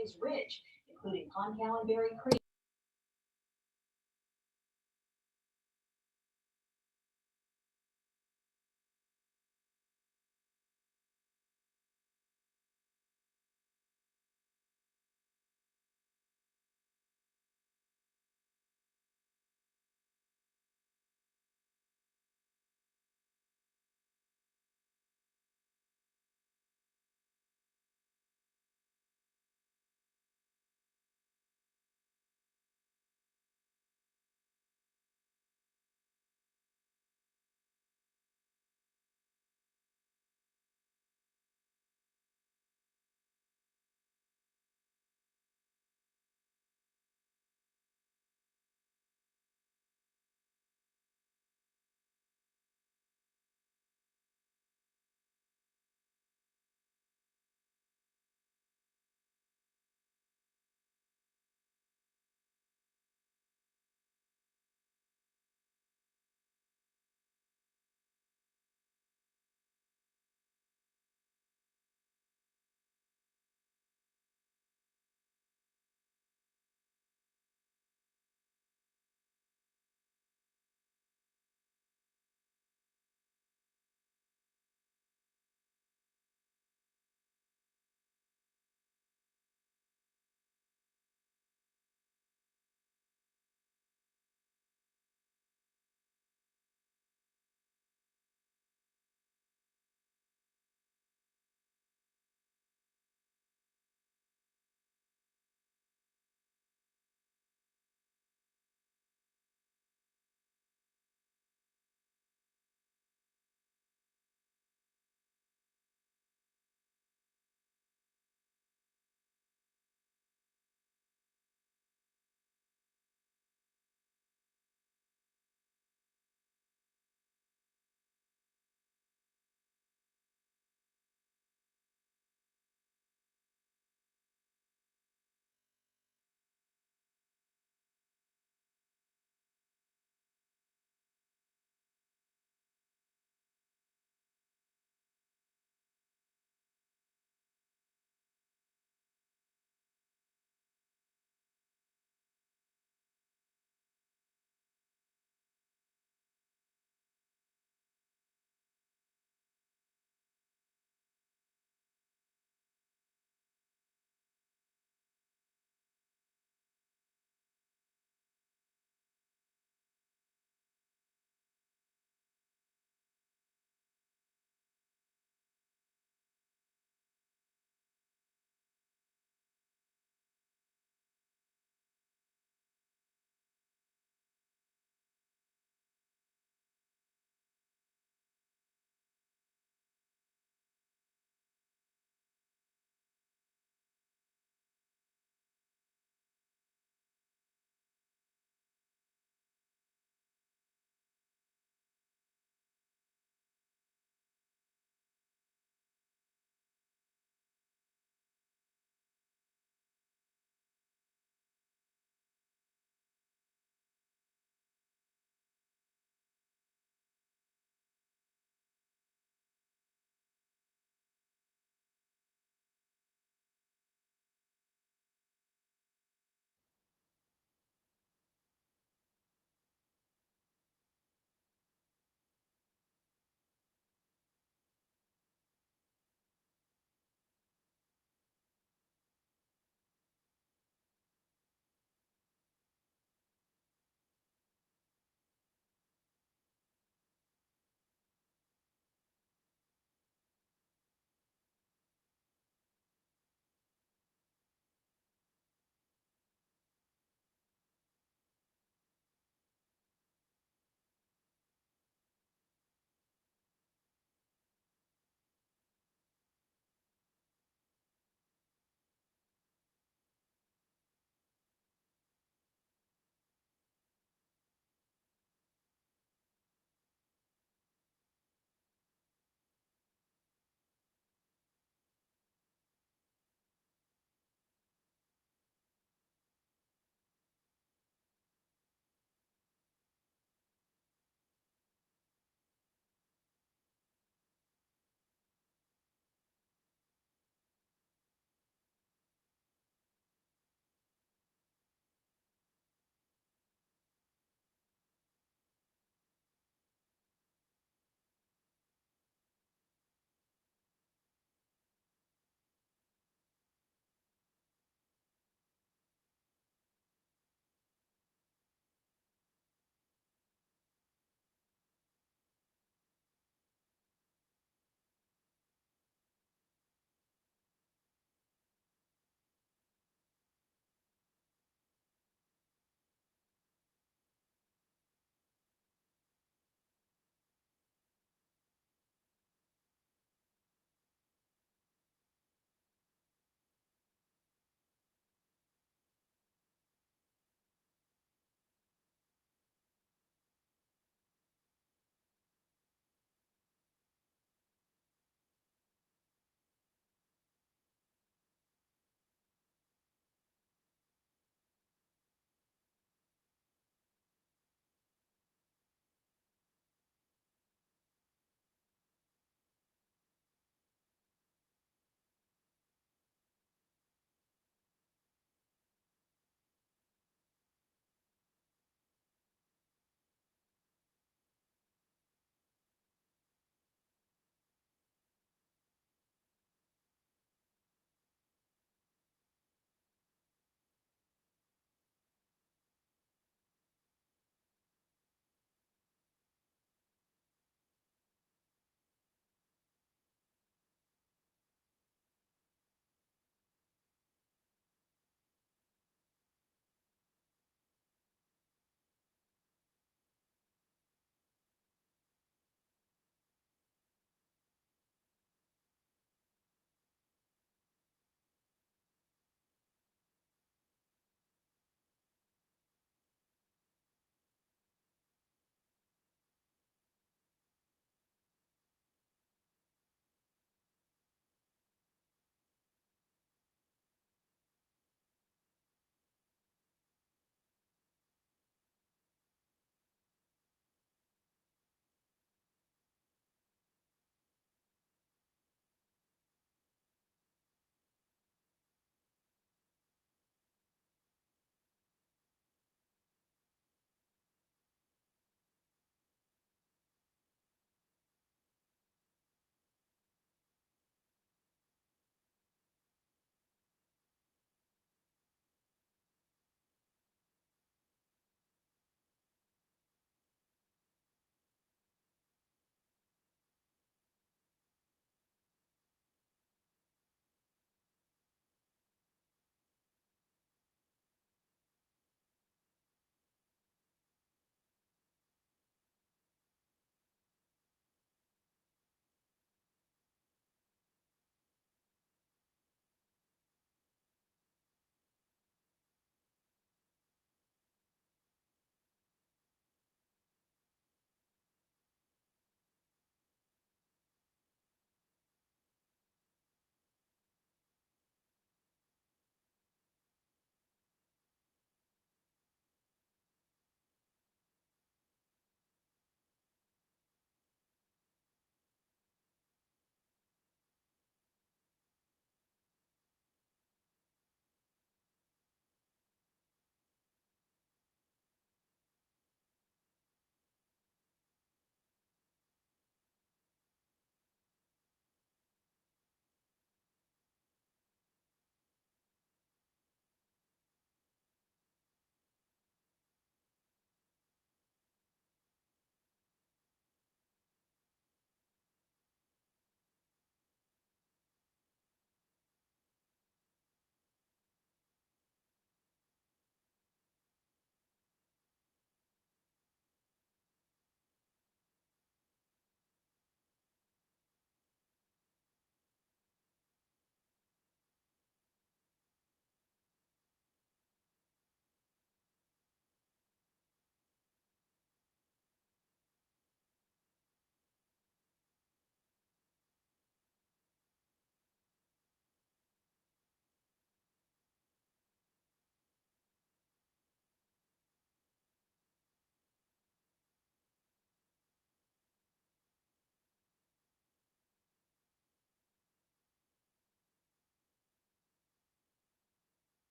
Valley's ridge, including Concal and Berry Creek.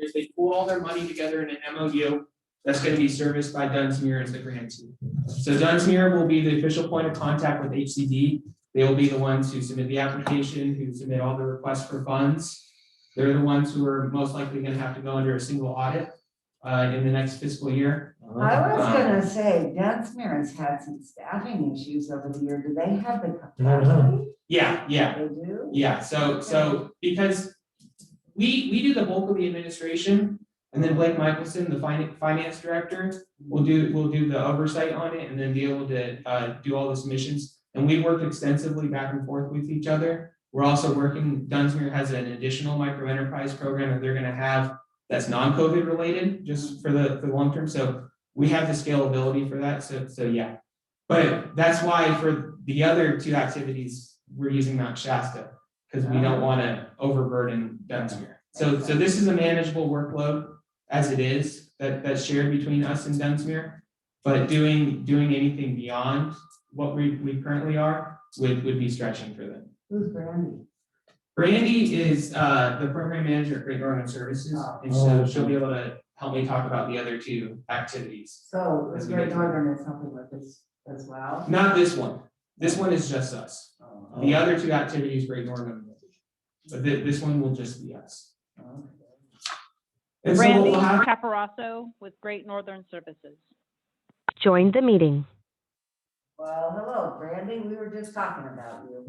is they pool all their money together in an MOU that's going to be serviced by Dunsmuir as the grantee. So Dunsmuir will be the official point of contact with HCD. They will be the ones who submit the application, who submit all the requests for funds. They're the ones who are most likely going to have to go under a single audit in the next fiscal year. I was gonna say, Dunsmuir has had some staffing issues over the year. Do they have the capacity? Yeah, They do? yeah. So because we do the bulk of the administration, and then Blake Michelson, the finance director, will do the oversight on it, and then be able to do all the submissions. And we work extensively back and forth with each other. We're also working. Dunsmuir has an additional micro enterprise program that they're going to have that's non-COVID related, just for the long term. So we have the scalability for that. So yeah, but that's why for the other two activities we're using Mount Shasta, because we don't want to overburden Dunsmuir. So this is a manageable workload as it is that's shared between us and Dunsmuir. But doing anything beyond what we currently are would be stretching for them. Who's Brandy? Brandy is the program manager at Great Northern Services, and so she'll be able to help me talk about the other two activities. So As we Great get to it. Northern is helping with this as well? Not this one. This one is just us. Oh, The other two activities, Great Northern will be. But this one will just be us. okay. And so Randy we'll have, Caparasso with Great Northern Services. Joined the meeting. Well, hello, Brandy. We were just talking about you.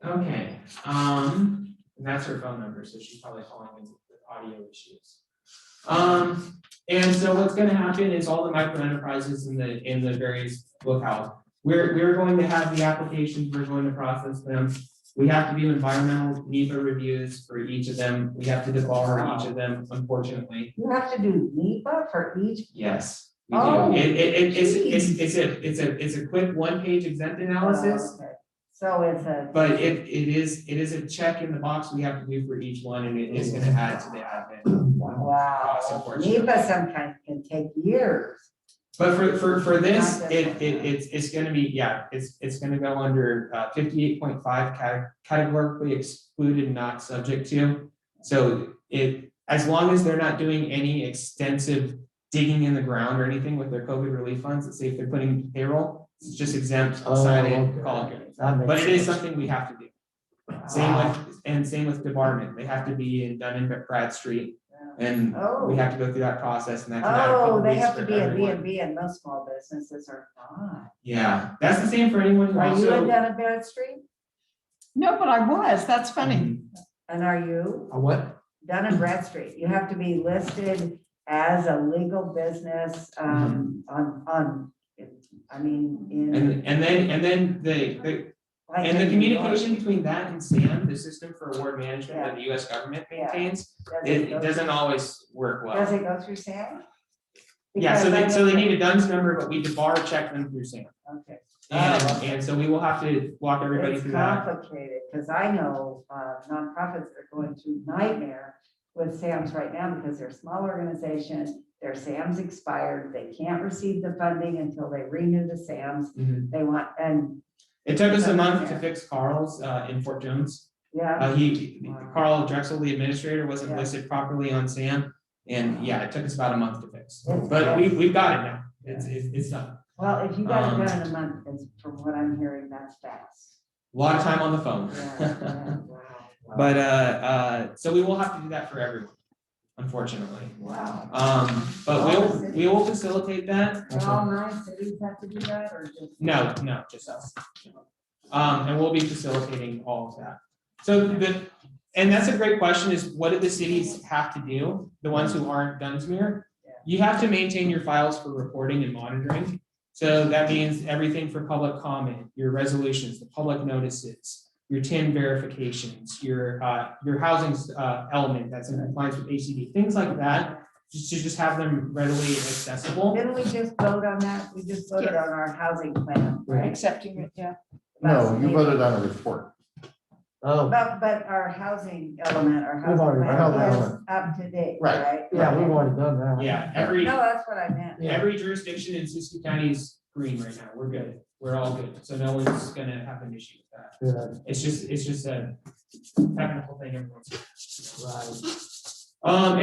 okay, and that's her phone number, so she's probably calling in with audio issues. And so what's going to happen is all the micro enterprises in the various locales, we're going to have the applications, we're going to process them. We have to do environmental NEPA reviews for each of them. We have to debar each of them, unfortunately. You have to do NEPA for each? Yes, we do. Oh, It's a quick one-page exempt analysis. Oh, okay. So it's a. But it is a check in the box we have to do for each one, and it is going to add to the admin. Wow. costs, unfortunately. NEPA sometimes can take years. But for this, Not it's going to be, yeah, it's going to go under 58.5 categorically excluded, not subject to. So as long as they're not doing any extensive digging in the ground or anything with their COVID relief funds, let's say if they're putting payroll, it's just exempt, sign it, call it good. But it is something we have to do. Same with debarment. They have to be done in Bradstreet, and we have to go through that process, and that can add a couple Oh, they weeks have for to be a everyone. B&B, and most small businesses are not. Yeah, that's the same for anyone who Are you in also. Dun and Bradstreet? No, but I was, that's funny. And are you? A what? Dun and Bradstreet, you have to be listed as a legal business, I mean, in. And then the like and the in New York. communication between that and SAM, the system for award management that the US government maintains, it doesn't always work well. Does it go through Sam? Yeah, so Because they need a DUNS number, but we debar check them through SAM. Okay. And so we will have to walk everybody It's through that. complicated, because I know nonprofits are going through nightmare with SAMs right now because they're a small organization, their SAMs expired, they can't receive the funding until they renew the SAMs. Mhm. They want, and It took us a month to fix Carl's in Fort Jones. yeah, Carl Drexel, the administrator, wasn't Yeah. listed properly on SAM. And yeah, it took us about a month to fix, It's- but we've got it now. It's done. well, if you got it done in a month, it's from what I'm hearing, that's fast. A lot of time on the phone. Wow. But so we will have to do that for everyone, unfortunately. Wow. But we will facilitate that. Do all 9 cities have to do that, or just? No, just us. And we'll be facilitating all of that. So and that's a great question, is what do the cities have to do? The ones who aren't Dunsmuir? You have to maintain your files for reporting and monitoring. So that means everything for public comment, your resolutions, the public notices, your TIN verifications, your housing element that's in compliance with ACD, things like that, just have them readily accessible. Didn't we just vote on that? We just voted on our housing plan, right? Accepting it, yeah. No, you voted on a report. Oh, But our housing element, our We've housing already- plan housing is element. up to date, Right. right? yeah, we've already done that. Yeah, No, that's what I meant. every jurisdiction in Siskiyou County is green right now. We're good. We're all good. So no one's gonna have an issue with that. Yeah. It's just technical thing everyone's. Right.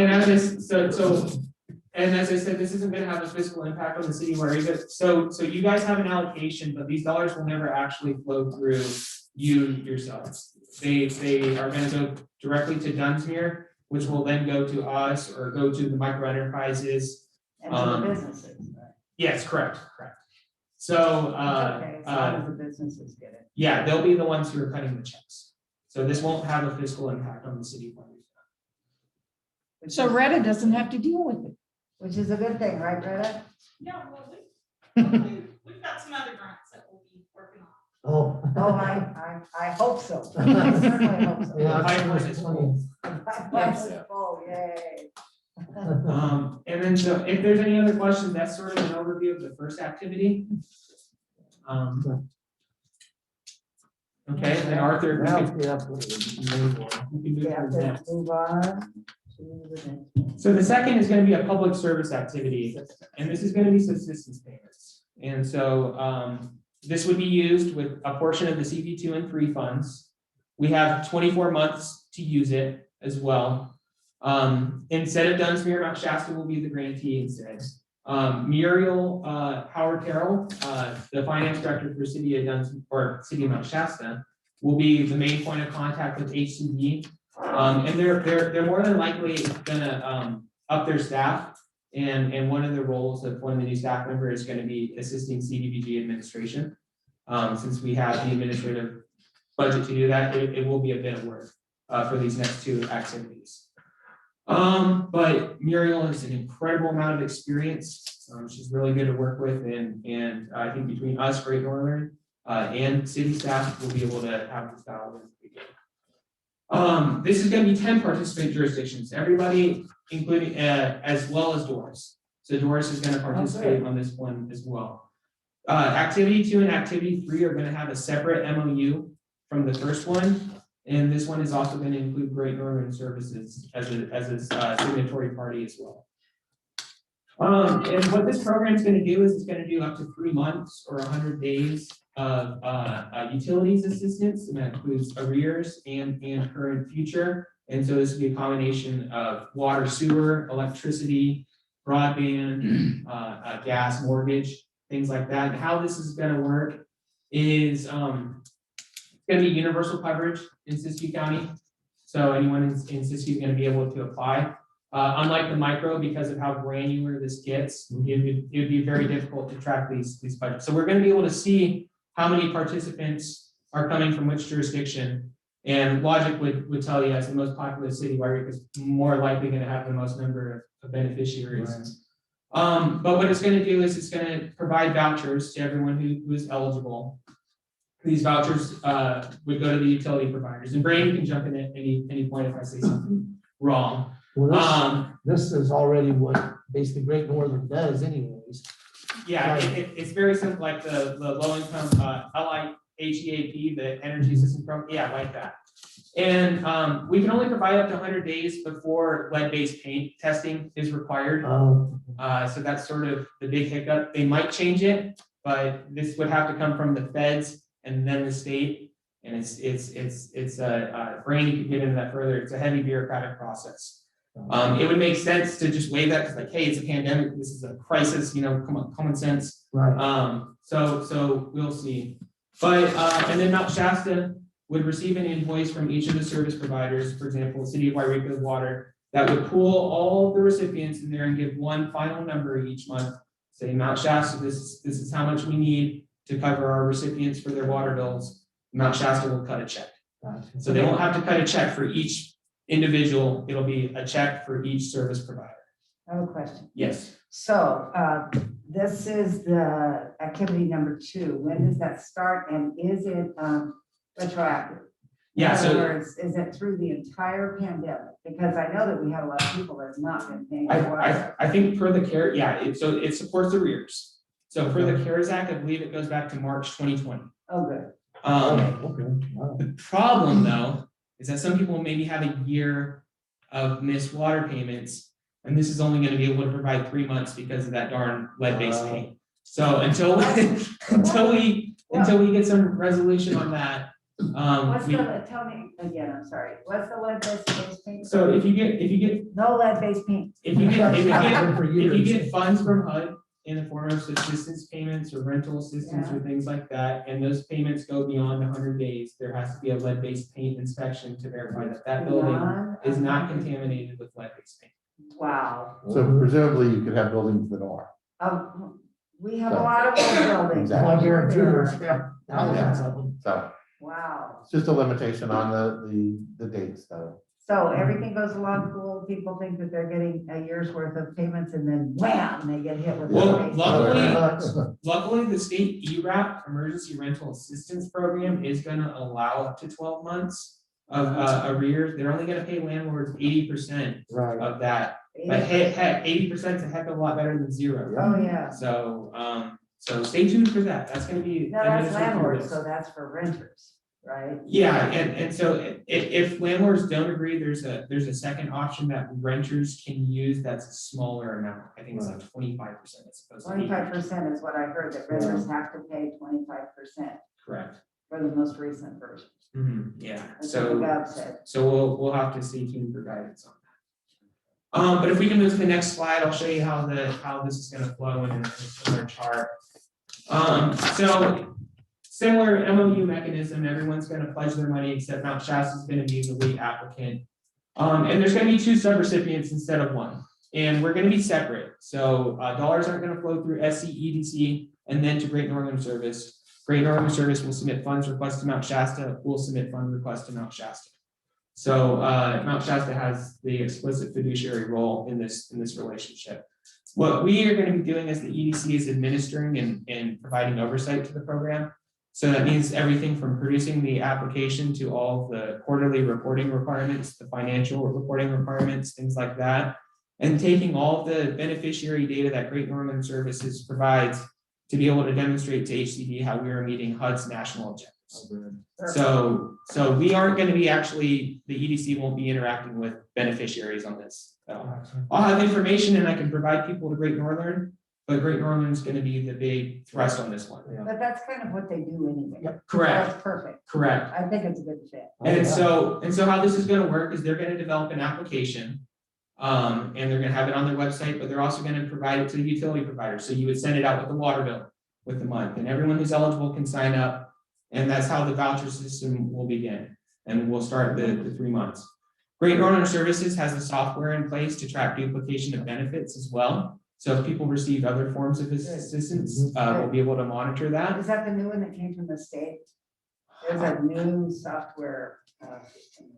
And as I said, this isn't gonna have a fiscal impact on the city where so you guys have an allocation, but these dollars will never actually flow through you yourselves. They are gonna go directly to Dunsmuir, which will then go to us or go to the micro enterprises. And to the businesses, right? Yes, correct. So, It's okay, as long as the businesses get it. yeah, they'll be the ones who are cutting the checks. So this won't have a fiscal impact on the city. Which So is- Retta doesn't have to deal with it. Which is a good thing, right, Greta? Yeah, well, we've got some other grants that we'll be working on. Oh. Oh, I hope so. I certainly hope so. Yeah. Pipeline is full. Yes. Oh, yay. And then so if there's any other questions, that's sort of an overview of the first activity. Okay, and Arthur, we Now, can- yeah, put it in the main one. we can move We have to the to next. move on to the next one. So the second is gonna be a public service activity, and this is gonna be subsistence payments. And so this would be used with a portion of the CP 2 and 3 funds. We have 24 months to use it as well. Instead of Dunsmuir, Mount Shasta will be the grantee instead. Muriel Howard Carroll, the finance director for City of Dunsmuir or City of Mount Shasta, will be the main point of contact with HCD. And they're more than likely gonna up their staff. And one of the roles of one of the new staff members is gonna be assisting CDBG administration. Since we have the administrative budget to do that, it will be a bit of work for these next two activities. But Muriel has an incredible amount of experience. She's really good to work with, and I think between us, Great Northern, and city staff, we'll be able to have this dialogue. This is going to be 10 participant jurisdictions, everybody, including as well as Doris. So Doris is going to participate on this one as well. Activity 2 and activity 3 are going to have a separate MOU from the first one. And this one is also going to include Great Northern Services as a signatory party as well. And what this program is going to do is it's going to do up to 3 months or 100 days of utilities assistance, and that includes arrears and current future. And so this will be a combination of water, sewer, electricity, broadband, gas, mortgage, things like that. And how this is going to work is going to be universal coverage in Siskiyou County. So anyone in Siskiyou is going to be able to apply. Unlike the micro, because of how granular this gets, it would be very difficult to track these budgets. So we're going to be able to see how many participants are coming from which jurisdiction. And logic would tell you, as the most populous city, Yreka is more likely going to have the most number of beneficiaries. Right. But what it's going to do is it's going to provide vouchers to everyone who is eligible. These vouchers would go to the utility providers. And Brady can jump in at any point if I say something wrong. Well, this is already what basically Great Northern does anyways. Yeah, Right. it's very simple, like the low income LIHEAP, the energy assistance program. Yeah, like that. And we can only provide up to 100 days before lead-based paint testing is required. So that's sort of the big hiccup. They might change it, but this would have to come from the feds and then the state. And it's Brandy could get into that further. It's a heavy bureaucratic process. It would make sense to just waive that because, like, hey, it's a pandemic. This is a crisis. Come on, common sense. Right. So we'll see. But and then Mount Shasta would receive an invoice from each of the service providers. For example, City of Yreka Water, that would pull all of the recipients in there and give one final number each month. Say Mount Shasta, this is how much we need to cover our recipients for their water bills. Mount Shasta will cut a check. Gotcha. So they won't have to cut a check for each individual. It'll be a check for each service provider. I have a question. Yes. So this is the activity number 2. When does that start, and is it retroactive? Yeah, In other so words, is it through the entire pandemic? Because I know that we have a lot of people that's not been paying. their water. I think per the CARE, yeah, so it supports arrears. So for the CARES Act, I believe it goes back to March 2020. Oh, good. Okay. Wow. The problem though, is that some people maybe have a year of missed water payments, and this is only going to be able to provide 3 months because of that darn lead-based paint. So until we get some resolution on that, What's We, tell me again, I'm sorry, what's the lead-based paint? so if you get, No lead-based paint. if you get, For if you years. get funds from HUD in the form of assistance payments or rental assistance or things like that, and those payments go beyond 100 days, there has to be a lead-based paint inspection to verify that that building Beyond is not 100. contaminated with lead-based paint. Wow. So presumably you could have buildings that are. We have a lot of old buildings. Exactly. Well, I guarantee There there's, are. yeah, thousands of them. So Wow. it's just a limitation on the dates though. So everything goes along cool, people think that they're getting a year's worth of payments and then wham, they get hit with. Well, the luckily, the state ERAP, Emergency Rental Assistance Program, is gonna allow up to 12 months of arrears. They're only gonna pay landlords 80% Right. of that. But heck, 80% is a heck of a lot better than zero. Oh, yeah. So, so stay tuned for that. That's gonna be. No, that's administered through landlords, this. so that's for renters, right? Yeah, and so if landlords don't agree, there's a second option that renters can use that's a smaller amount. I think it's like 25% as opposed to 25% is what I heard, that renters have to pay 25% correct. for the most recent version. Yeah, That's what the so gov said. we'll have to stay tuned for guidance on that. But if we can move to the next slide, I'll show you how this is gonna flow in a similar chart. So similar MOU mechanism, everyone's gonna pledge their money except Mount Shasta is gonna be the lead applicant. And there's gonna be 2 subrecipients instead of 1, and we're gonna be separate. So dollars aren't gonna flow through SCEDC and then to Great Northern Service. Great Northern Service will submit funds request to Mount Shasta, we'll submit fund request to Mount Shasta. So Mount Shasta has the explicit fiduciary role in this relationship. What we are going to be doing as the EDC is administering and providing oversight to the program. So that means everything from producing the application to all the quarterly reporting requirements, the financial reporting requirements, things like that, and taking all the beneficiary data that Great Northern Services provides to be able to demonstrate to HCD how we are meeting HUD's national objectives. So we aren't going to be actually, the EDC won't be interacting with beneficiaries on this. I'll have information and I can provide people to Great Northern, but Great Northern is going to be the big thrust on this one. But that's kind of what they do anyway. Correct, That's perfect. correct. I think it's a good fit. And so how this is going to work is they're going to develop an application. And they're going to have it on their website, but they're also going to provide it to the utility provider. So you would send it out with the water bill with the month, and everyone who's eligible can sign up. And that's how the voucher system will begin. And we'll start the 3 months. Great Northern Services has a software in place to track duplication of benefits as well. So if people receive other forms of assistance, we'll be able to monitor that. Is that the new one that came from the state? There's a new software.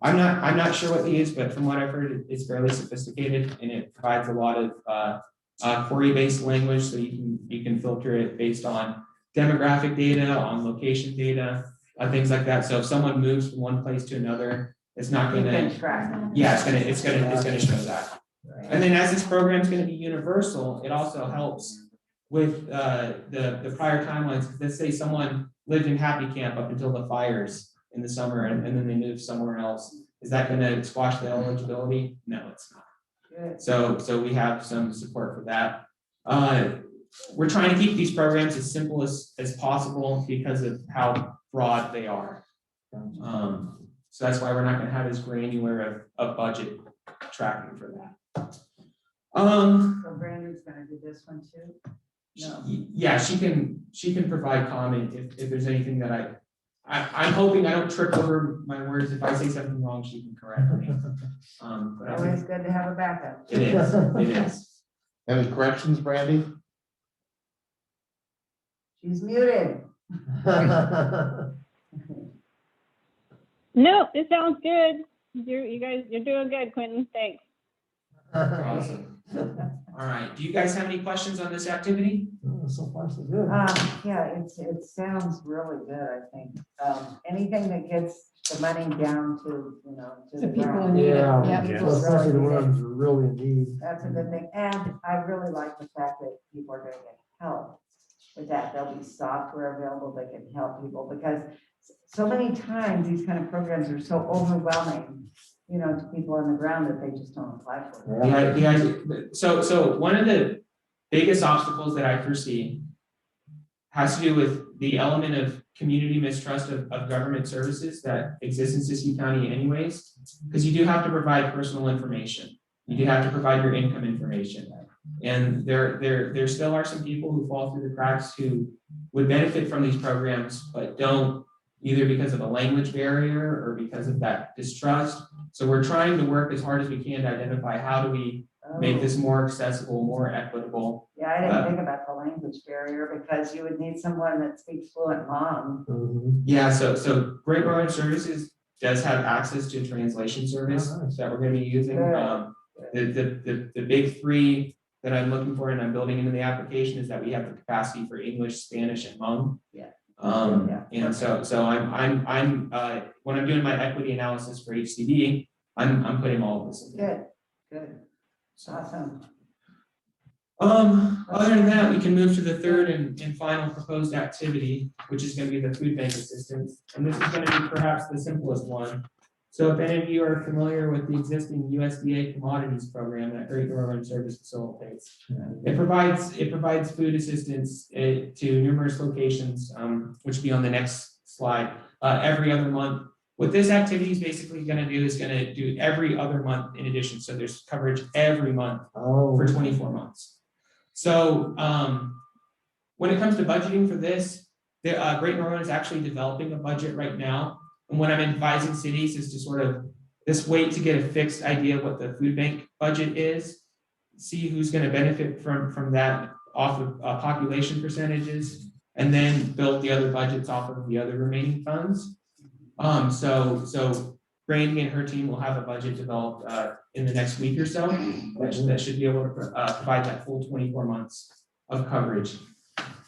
I'm not sure what they use, but from what I've heard, it's fairly sophisticated and it provides a lot of query-based language, so you can filter it based on demographic data, on location data, things like that. So if someone moves from one place to another, it's not You gonna. can track. Yeah, it's gonna show that. And then as this program is gonna be universal, it also helps with the prior timelines. Let's say someone lived in Happy Camp up until the fires in the summer and then they moved somewhere else. Is that gonna squash the eligibility? No, it's not. Good. So we have some support for that. We're trying to keep these programs as simple as possible because of how broad they are. So that's why we're not gonna have as granular of budget tracking for that. So Brandon's gonna do this one too? No. Yeah, she can provide comment if there's anything that I'm hoping I don't trip over my words. If I say something wrong, she can correct me. But I think Always good to have a backup. it is. Any corrections, Brandy? She's muted. No, this sounds good. You're doing good, Quentin. Thanks. Awesome. All right. Do you guys have any questions on this activity? So far, so good. Yeah, it sounds really good, I think. Anything that gets the money down to, to The the people ground. in need. Yeah, Yeah. People especially the really need it. ones who are really in need. That's a good thing. And I really like the fact that people are gonna get help with that. There'll be software available that can help people, because so many times these kind of programs are so overwhelming, to people on the ground that they just don't apply for it. So one of the biggest obstacles that I foresee has to do with the element of community mistrust of government services that exists in Siskiyou County anyways, because you do have to provide personal information. You do have to provide your income information. And there still are some people who fall through the cracks who would benefit from these programs, but don't, either because of a language barrier or because of that distrust. So we're trying to work as hard as we can to identify how do we make this more accessible, more equitable. Yeah, I didn't think about the language barrier because you would need someone that speaks fluent Hmong. Mhm. Yeah, so Great Northern Services does have access to a translation service Oh, nice. that we're gonna be using. Good. The big three that I'm looking for and I'm building into the application is that we have the capacity for English, Spanish, and Hmong. Yeah. And Yeah. so I'm when I'm doing my equity analysis for HCD, I'm putting all of this in there. Good. Awesome. Other than that, we can move to the third and final proposed activity, which is gonna be the food bank assistance. And this is gonna be perhaps the simplest one. So if any of you are familiar with the existing USDA commodities program that Great Northern Service facilitates, it provides food assistance to numerous locations, which will be on the next slide, every other month. What this activity is basically gonna do is gonna do every other month in addition. So there's coverage every month Oh. for 24 months. So when it comes to budgeting for this, Great Northern is actually developing a budget right now. And what I'm advising cities is to sort of just wait to get a fixed idea of what the food bank budget is, see who's going to benefit from that off of population percentages, and then build the other budgets off of the other remaining funds. So Brandy and her team will have a budget developed in the next week or so that should be able to provide that full 24 months of coverage.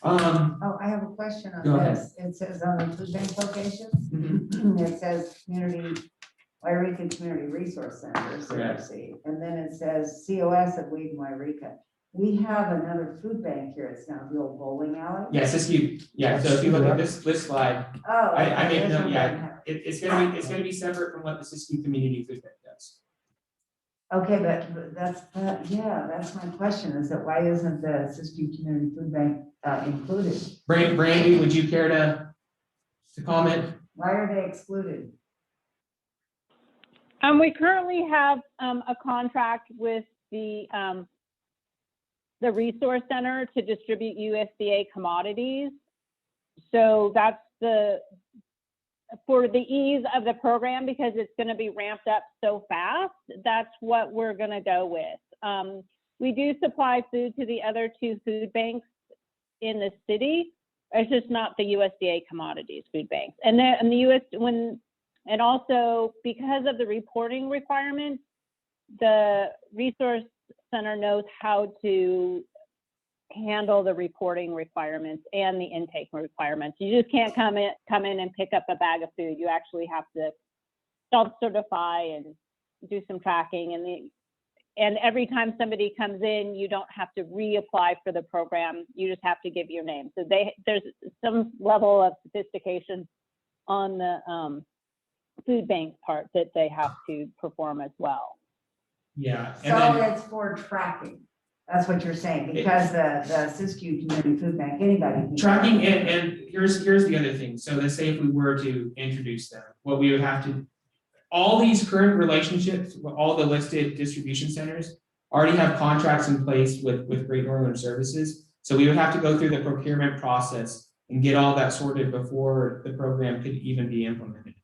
Oh, I have a question on Go ahead. this. It says on the food bank locations, Mhm. it says Yreka Community Resource Center, Correct. CRC, and then it says COS of Weed and Yreka. We have another food bank here. It's now the old bowling alley. Yes, Siskiyou. Yeah, so if you look at this slide, Oh. I okay, made this no- one yeah. doesn't have- it's gonna be separate from what the Siskiyou Community Food Bank does. Okay, but that's my question, is that why isn't the Siskiyou Community Food Bank included? Brandy, would you care to comment? Why are they excluded? We currently have a contract with the resource center to distribute USDA commodities. So that's for the ease of the program, because it's going to be ramped up so fast, that's what we're going to go with. We do supply food to the other two food banks in the city. It's just not the USDA commodities food banks. And then and also because of the reporting requirements, the resource center knows how to handle the reporting requirements and the intake requirements. You just can't come in and pick up a bag of food. You actually have to self-certify and do some tracking. And every time somebody comes in, you don't have to reapply for the program. You just have to give your name. So there's some level of sophistication on the food bank part that they have to perform as well. Yeah. So it's for tracking. That's what you're saying, because the Siskiyou Community Food Bank, anybody. can- Tracking, and here's the other thing. So let's say if we were to introduce them, what we would have to, all these current relationships, with all the listed distribution centers already have contracts in place with Great Northern Services. So we would have to go through the procurement process and get all that sorted before the program could even be implemented.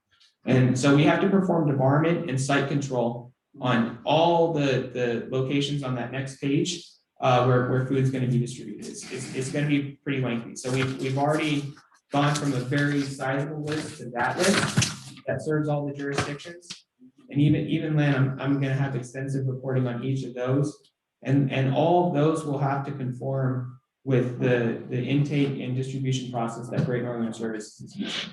And so we have to perform debarment and site control on all the locations on that next page where food's going to be distributed. It's going to be pretty lengthy. So we've already gone from a very sizable list to that list that serves all the jurisdictions. And even then, I'm going to have extensive reporting on each of those. And all of those will have to conform with the intake and distribution process that Great Northern Services is using.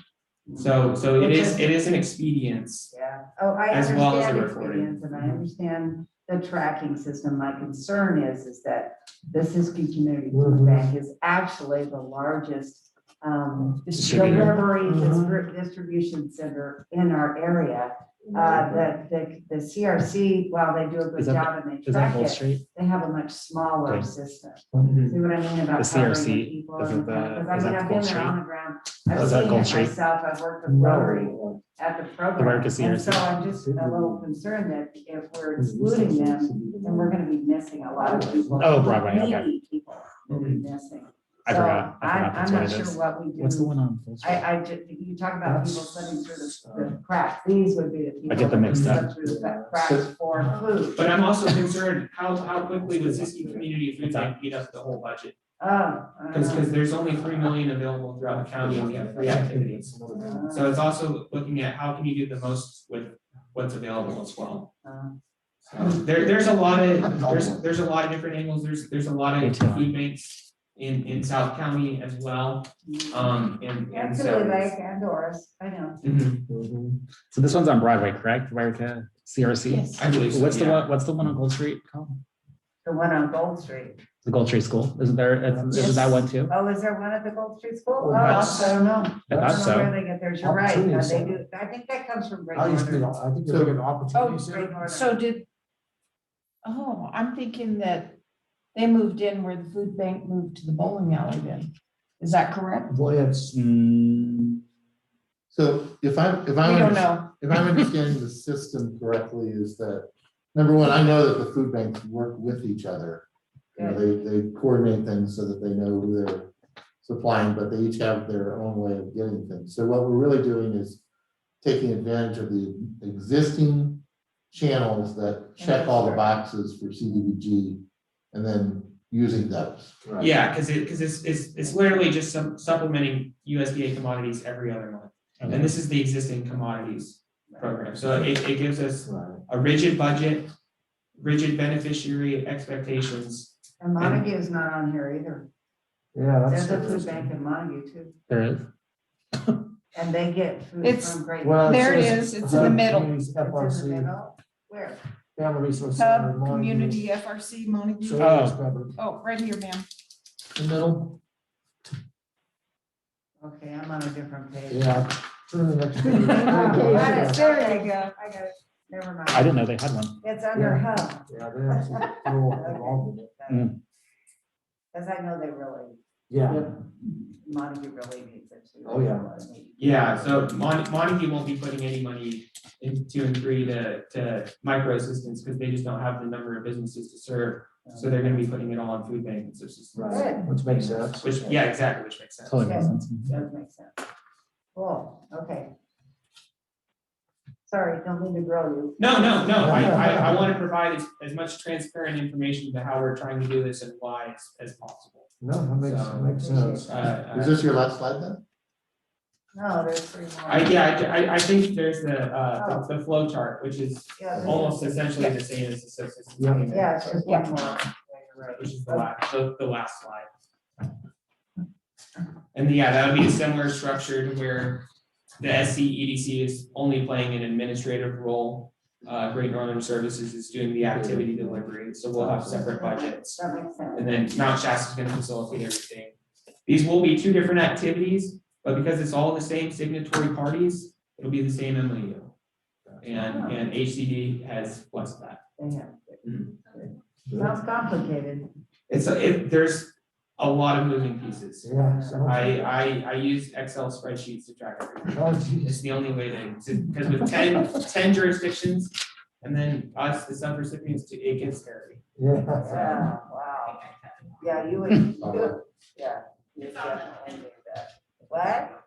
So it is an expedience. Yeah, oh, I As well as the understand reporting. experience, and I understand the tracking system. My concern is that the Siskiyou Community Food Mhm. Bank is actually the largest Distributor. delivery distribution center in our area. The CRC, while they do a good Is that job and they Is that track Gold it, Street? they have a much smaller Okay. system. Mhm. See what I mean about The covering CRC, the people is in it the front? the- Because I is mean, that I've Gold been there on Street? the ground. I've Is that seen Gold it Street? myself. I've worked with Rotary No. at the program. America And so CRC. I'm just a little concerned that if we're excluding them, then we're gonna be missing a lot of people. Oh, Broadway, okay. Needy people will be missing. I So forgot that's I'm what not it sure is. what we do. What's the one on Gold Street? I just, you talk about people slipping through the cracks, these would be the people. I get them that mixed slip up. Through the cracks for food. But I'm also concerned, how quickly would Siskiyou Community Food Bank eat up the whole budget? Because there's only 3 million available throughout the county and we have 3 activities. So it's also looking at how can you do the most with what's available as well. So there's a lot of, there's a lot of different angles, there's a lot of food banks in South County as well. And Actually, like so. Doris, I know. Mhm. So this one's on Broadway, correct? Yreka CRC? Yes. I believe so, What's the yeah. one, what's the one on Gold Street called? The one on Gold Street. The Gold Street School? Isn't there, is that one too? Oh, is there one at the Gold Street School? Oh, That's- I don't know. I thought don't know where so. they get theirs. You're right. Opportunity They center. do. I think that comes from Great I used to, Northern. I think they're an opportunity Oh, center. Great Northern. So I'm thinking that they moved in where the food bank moved to the bowling alley then. Is that correct? Well, it's, So if I'm, We don't know. if I'm understanding the system correctly, is that, number one, I know that the food banks work with each other. You know, they coordinate things so that they know who they're supplying, but they each have their own way of getting things. So what we're really doing is taking advantage of the existing channels that check all the boxes for CDBG and then using those. Yeah, because it's literally just supplementing USDA commodities every other month. And this is the existing commodities program. So it gives us a rigid budget, rigid beneficiary expectations. And Montague is not on here either. yeah. There's that's a food bank in Montague too. There is. And they get food It's- from Great. Well, There it says is. It's in the middle. Communities It's in the FRC, middle. Where? Family Resource Center. Hub, Montague. community, FRC, Montague. So Oh. it's covered. Oh, right here, ma'am. The middle, Okay, I'm on a different page. yeah. Turn the next page. Okay, got it. There you Okay, go. I got it. Never mind. I didn't know they had one. It's under hub. Yeah, they're actually real involved in it. Mm. Because I know they really, Yeah, Montague really needs it too. Oh, yeah. Yeah, so Montague won't be putting any money in 2 and 3 to micro assistance because they just don't have the number of businesses to serve. So they're gonna be putting it all on food bank and subsistence. right, which makes sense. Which, yeah, exactly, which makes sense. Totally makes Okay. sense. Does make sense. Cool, okay. Sorry, don't mean to grill you. No, I want to provide as much transparent information to how we're trying to do this and why as possible. No, that makes sense. Is this your last slide then? No, there's 3 more. I think there's the flow chart, which is Yeah, there's- almost essentially the same as the subsistence Yeah. payment. Yeah, it's just one more. Which is the last slide. And yeah, that would be a similar structure to where the SC EDC is only playing an administrative role. Great Northern Services is doing the activity delivery, so we'll have separate budgets. That makes sense. And then Mount Shasta is gonna facilitate everything. These will be 2 different activities, but because it's all the same signatory parties, it'll be the same MOU. And HCD has blessed that. They have. Mhm. Sounds complicated. There's a lot of moving pieces. Yeah. so- I use Excel spreadsheets to track everything. Oh, geez. It's the only way to, because with 10 jurisdictions, and then us, the sub-recipients, it gets scary. Yeah. Yeah, wow. Yeah, you would, yeah. You definitely do that. What?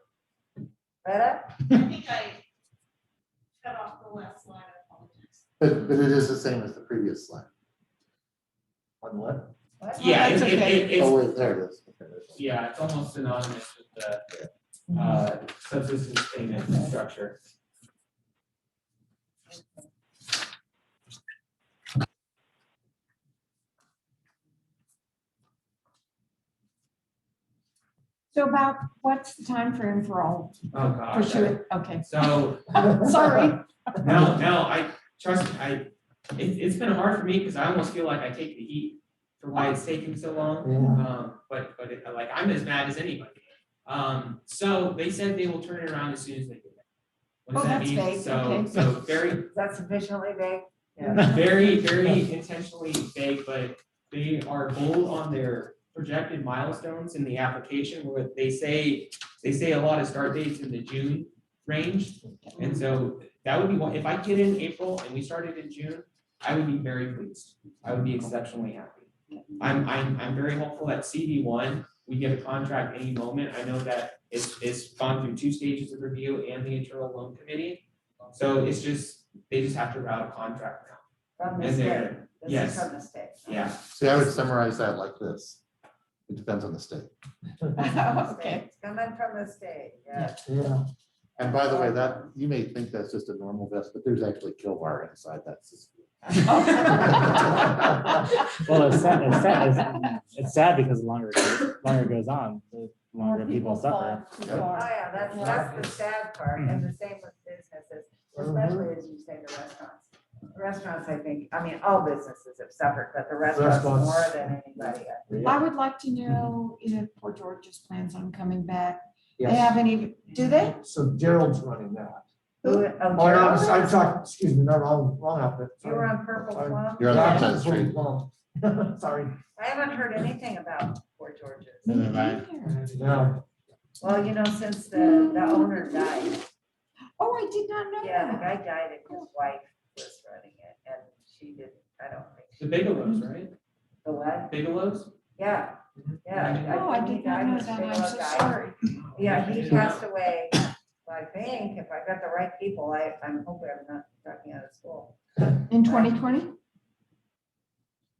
Retta? I think I cut off the last slide, I apologize. But it is the same as the previous slide. On what? What? Yeah, that's okay. it's, Oh, wait, there it is. Okay. yeah, it's almost synonymous with the subsistence payment structure. So about, what's the time frame for all? Oh, For gosh. sure, okay. So, Sorry. no, trust me, it's been hard for me because I almost feel like I take the heat for why it's taking so long. Yeah. But like, I'm as mad as anybody. So they said they will turn it around as soon as they get it. What does Oh, that that's mean? vague, okay. So very, Is that sufficiently vague? Yeah. very intentionally vague, but they are bold on their projected milestones in the application where they say a lot of start dates in the June range. And so that would be one, if I get in April and we started in June, I would be very pleased. I would be exceptionally happy. I'm very hopeful that CD1, we get a contract any moment. I know that it's gone through 2 stages of review and the internal loan committee. So it's just, they just have to route a contract now. From the And state. they're- This is yes. from the state. Yeah. See, I would summarize that like this. It depends on the state. Okay. It's coming from the state, yeah. Yeah. And by the way, that, you may think that's just a normal vest, but there's actually kill bar inside that system. Well, it's sad because the longer it goes on, the longer people suffer. Oh, yeah, that's the sad part, and the same with businesses, especially as you say, the restaurants. Restaurants, I think, I mean, all businesses have suffered, but the restaurants Restaurants. more than anybody. I would like to know if Port George's plans on coming back. They Yes. have any, do they? So Gerald's running that. Who, Oh, no, I'm talking, excuse me, no, wrong outfit. You were on Purple Plum? You're on the Yeah, outside that's street. Purple Plum. Sorry. I haven't heard anything about Port George's. No. Well, you know, since the owner died, Oh, I did not know yeah, the that. guy died and his wife was running it, and she didn't, I don't think. The Bigelows, right? The what? Bigelows? Yeah, yeah. Oh, I think he did not died, know his that. Bigelow I'm so died. sorry. Yeah, he passed away, I think, if I got the right people, I'm hoping I'm not talking out of school. In 2020?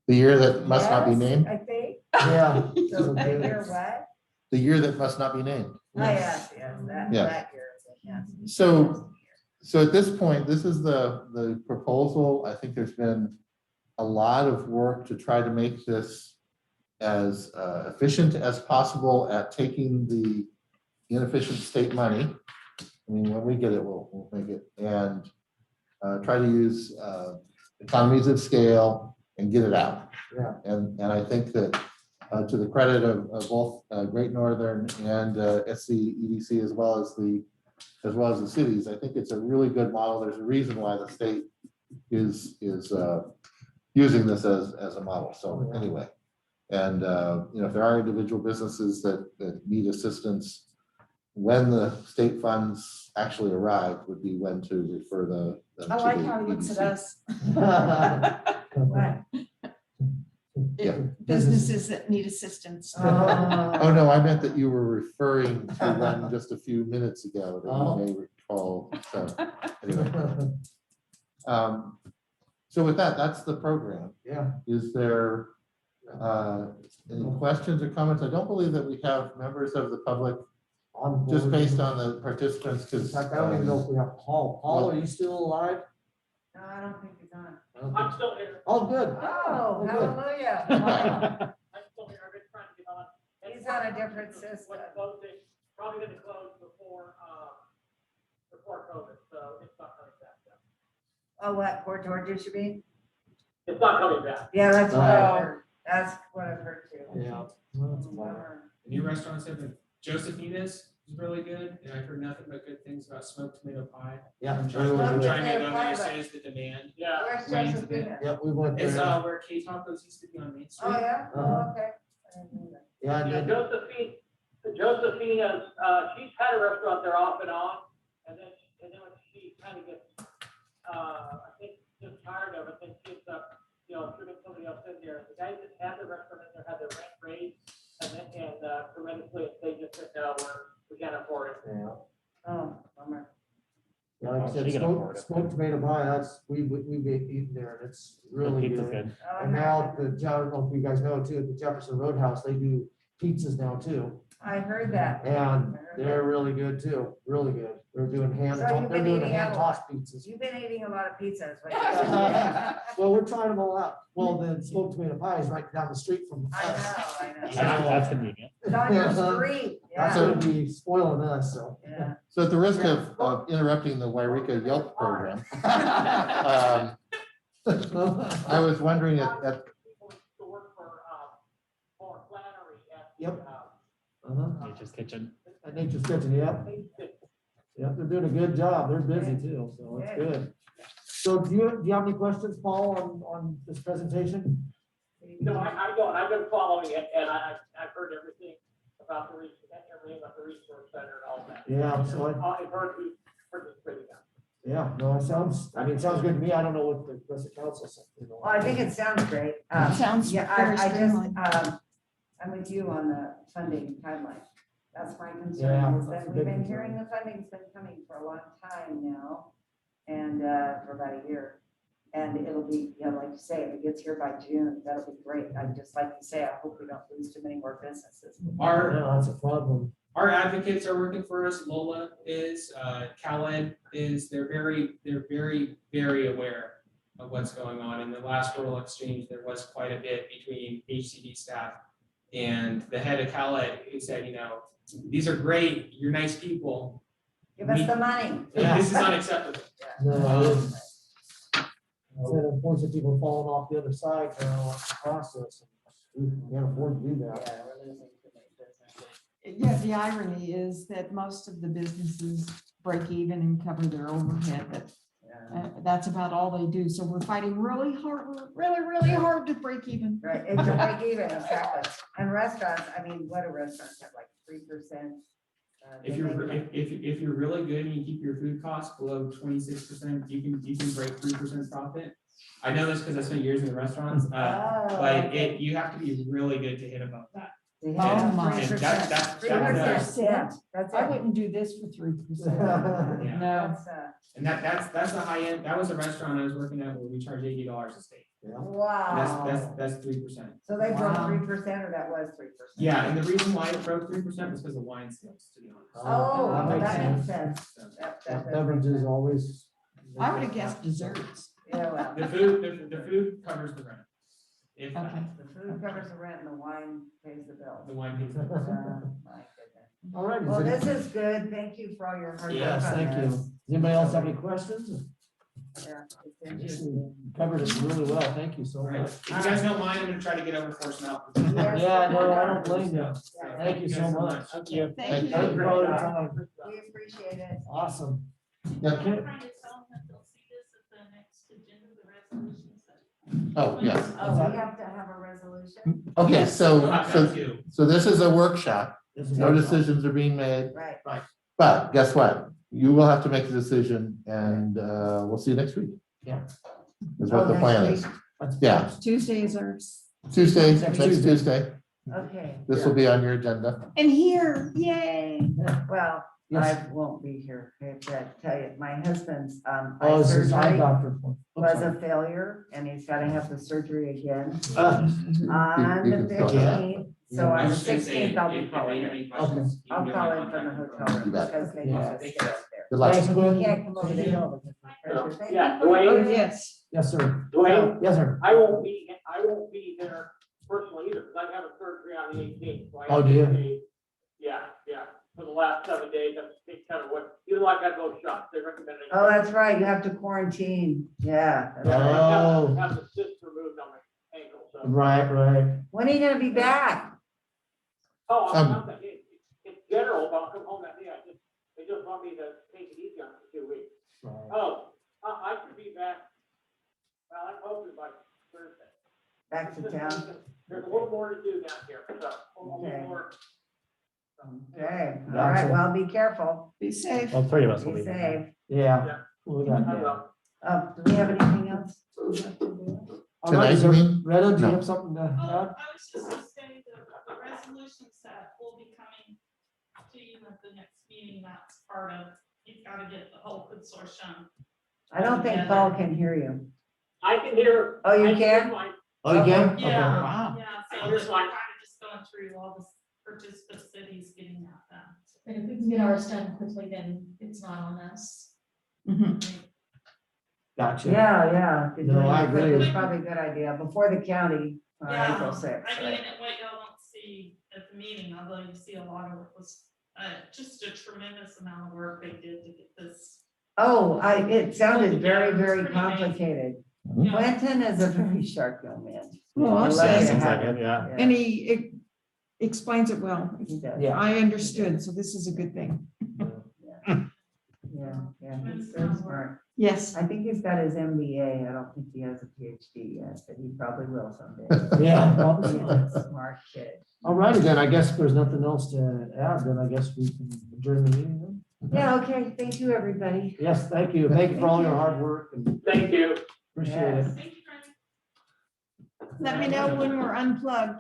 The year that must not be Yes, named, I think, Yeah. so the year what? the year that must not be named. Oh, yes, yes, that Yes. year, yes. So at this point, this is the proposal. I think there's been a lot of work to try to make this as efficient as possible at taking the inefficient state money. I mean, when we get it, we'll make it, and try to use economies of scale and get it out. Yeah. And I think that to the credit of both Great Northern and SCEDC as well as the cities, I think it's a really good model. There's a reason why the state is using this as a model. So anyway, and you know, if there are individual businesses that need assistance, when the state funds actually arrive would be when to refer them I to like the how he looks at EDC. us. What? Yeah. Businesses that need assistance. Oh, no, I meant that you were referring to one just a few minutes ago that you may recall. So anyway. So with that, that's the program. Yeah. Is there any questions or comments? I don't believe that we have members of the public, On just board. based on the participants, In because fact, I don't even know if we have Paul. Paul, are you still alive? No, I don't think he's on. I don't I'm think- still here. Oh, good. Oh, good. hallelujah. I'm still here. I've been trying to get on. He's on a different system. What's closing, probably gonna close before COVID, so it's not coming back. yet. Oh, what, Port George should be? It's not coming back. Yeah, that's what I've Oh. heard. That's what I've heard too. Yeah. The new restaurants have been, Josephina's is really good, and I've heard nothing but good things about smoked tomato pie. Yeah. I'm trying to go Tomato there as pie, soon as the demand. Yeah. Where's Right. Josephina? Yeah, we went It's there. where K Tacos used to be on Main Oh, Street. yeah? Uh-huh. Oh, okay. I didn't know that. Yeah, I Yeah, did. Josephina's, she's had a restaurant there off and on, and then when she kind of gets, I think, just tired of it, then she ends up, putting somebody else in there. The guys that had the restaurant in there had their rent raised, and tremendously, they just said, no, we can't afford it. Yeah. Oh, bummer. Yeah, like I Oh, said, she can afford it. smoked tomato pie, that's, we've eaten there, and it's really Pizza's good. good. Oh, And no. now I don't know if you guys know too, at the Jefferson Roadhouse, they do pizzas now too. I heard that. And they're really good too, really good. They're doing hand, So you've they're been doing eating hand out a tossed pizzas. You've been eating a lot of pizzas. what you said. Well, we're trying them all out. Well, the smoked tomato pie is right down the street from I us. know, I know. That's convenient. It's on your street, That's yeah. gonna be spoiling us, so. Yeah. So at the risk of interrupting the Yreka Yelp program, I was wondering at People used to work for Flannery at. Yep. Nature's Kitchen. At Nature's Kitchen, yeah. Yeah, they're doing a good job. They're busy too, so it's good. So do you have any questions, Paul, on this presentation? No, I don't. I've been following it and I've heard everything about the resource center and all that. Yeah, so I've heard who's participating now. yeah, no, it sounds good to me. I don't know what the rest of council said. Well, I think it sounds great. Sounds Yeah, very I just, streamlined. I'm with you on the funding timeline. That's my Yeah, concern, is that's that a we've big been concern. hearing the funding's been coming for a long time now, and for about a year. And it'll be, like you say, if it gets here by June, that'll be great. I'd just like to say, I hope we don't lose too many more businesses. Yeah, that's a problem. Our advocates are working for us. Lola is, Khaled is, they're very aware of what's going on. In the last rural exchange, there was quite a bit between HCD staff and the head of Khaled, who said, these are great, you're nice people. Give us the money. This is unacceptable. No, instead of forcing people falling off the other side, the process. We can't afford to do that. Yeah, we're losing too many businesses. Yeah, the irony is that most of the businesses break even and cover their overhead, but Yeah. that's about all they do. So we're fighting really hard to break even. Right, it's a break even, exactly. And restaurants, what do restaurants have, like 3%? If you're really good and you keep your food costs below 26%, you can break 3% profit. I know this because I spent years in the restaurants, but you have to be really good to hit above that. Oh, my. And 3%. that's 3%, yeah, that's I it. wouldn't do this for 3%. Yeah. No. That's, And that's the high end. That was a restaurant I was working at where we charge $80 a steak. wow. That's 3%. So they broke Wow. 3%, or that was 3%? Yeah, and the reason why it broke 3% was because of wine sales, to be honest. Oh, That makes that makes sense. sense. So, That does make Beverages sense. always. I would have guessed desserts. Yeah, well, The food covers the rent. If that, Okay. the food covers the rent and the wine pays the bill. the wine pays. the My rent. goodness. All right. Well, this is good. Thank you for all your hard work Yes, on thank you. this. Does anybody else have any questions? Yeah, it's You interesting. covered it really well. Thank you so All right. much. If you guys don't mind, I'm gonna try to get over Force now. Yes. Yeah, no, I don't blame you. Yeah, Thank you so much. Thank you. Thank you. Thank you for all your time. we appreciate it. Awesome. Yeah. Okay. Oh, yes. Oh, we have to have a resolution? Okay, We'll have that too. so this is a workshop. This is No awesome. decisions are being made, Right. but guess what? You will have to make a decision and we'll see you next week. Yeah. Is Oh, what the next plan week? is. That's- Yeah, Tuesdays are, Tuesday, Next next Tuesday. Tuesday. Okay, This will be on your agenda. and here, yay. well, Yes. I won't be here. I have to tell you, my husband's eye Oh, this is eye surgery doctor. was a failure, and he's gotta have the surgery again You on the can tell that. 15th. So I on the was just gonna say, 16th, I'll be if you calling have him. any questions, you can I'll give call me in from the contact hotel room You bet. because maybe Yeah. he'll stay up there. Good luck. Thanks, He Glenn. can't come over there. Thank Yeah, you for Dwayne? your- Yes. Yes, sir. Dwayne, Yes, sir. I won't be there personally either, because I have a surgery on the 18th. so I Oh, have do you? to stay- Yeah, for the last 7 days, that's kind of what, even though I got those shots, they recommend. it. Oh, that's right, you have to quarantine, yeah. that's Yeah. right. Oh. Have the cyst removed on my ankle, so. Right. When are you gonna be back? Oh, Um, I'm not, in general, but I'll come home that day, they just want me to take it easy on it for 2 weeks. Right. Oh, I could be back, well, I'm hoping by Thursday. Back to town? There's a little more to do down here, so, a little Okay. more. Okay, all Gotcha. right, well, be careful, Be safe. All three of us will be be there. safe. Yeah. We got I that. will. Do we have anything else? All Tonight, right, you so mean? Retta, do you No. have something to Oh, add? I was just gonna say the resolution set will be coming to you at the next meeting. That's part of, you've got to get the whole consortium. I don't think Paul can hear you. I can hear. Oh, you I hear can? my- Oh, you can? Okay. Yeah, Wow. yeah, I so hear we're kind my- of just going through all the participant cities getting at them. And if we can get ours done quickly, then it's not on us. Mhm. Gotcha. Yeah. No, I agree. It's probably a good idea, before the county, Yeah, April 6th, I mean, right? and what y'all don't see at the meeting, although you see a lot of it was, just a tremendous amount of work they did to get this. Oh, it sounded very, Yeah, it's very pretty amazing. complicated. Yeah. Quentin is a very sharp young man. Well, We're I'll lucky say- to Seems have like him. it, yeah. And he explains it well. He does. Yeah. I understood, so this is a good thing. Yeah, he's very smart. Yes. I think he's got his MBA. I don't think he has a PhD yet, but he probably will someday. Yeah. He's a smart kid. All righty then, I guess if there's nothing else to add, then I guess we can adjourn the meeting then. Yeah, okay. Thank you, everybody. Yes, thank you. Thank you for all your hard work and Thank you. appreciate it. Yes. Thank you, Frank. Let me know when we're unplugged.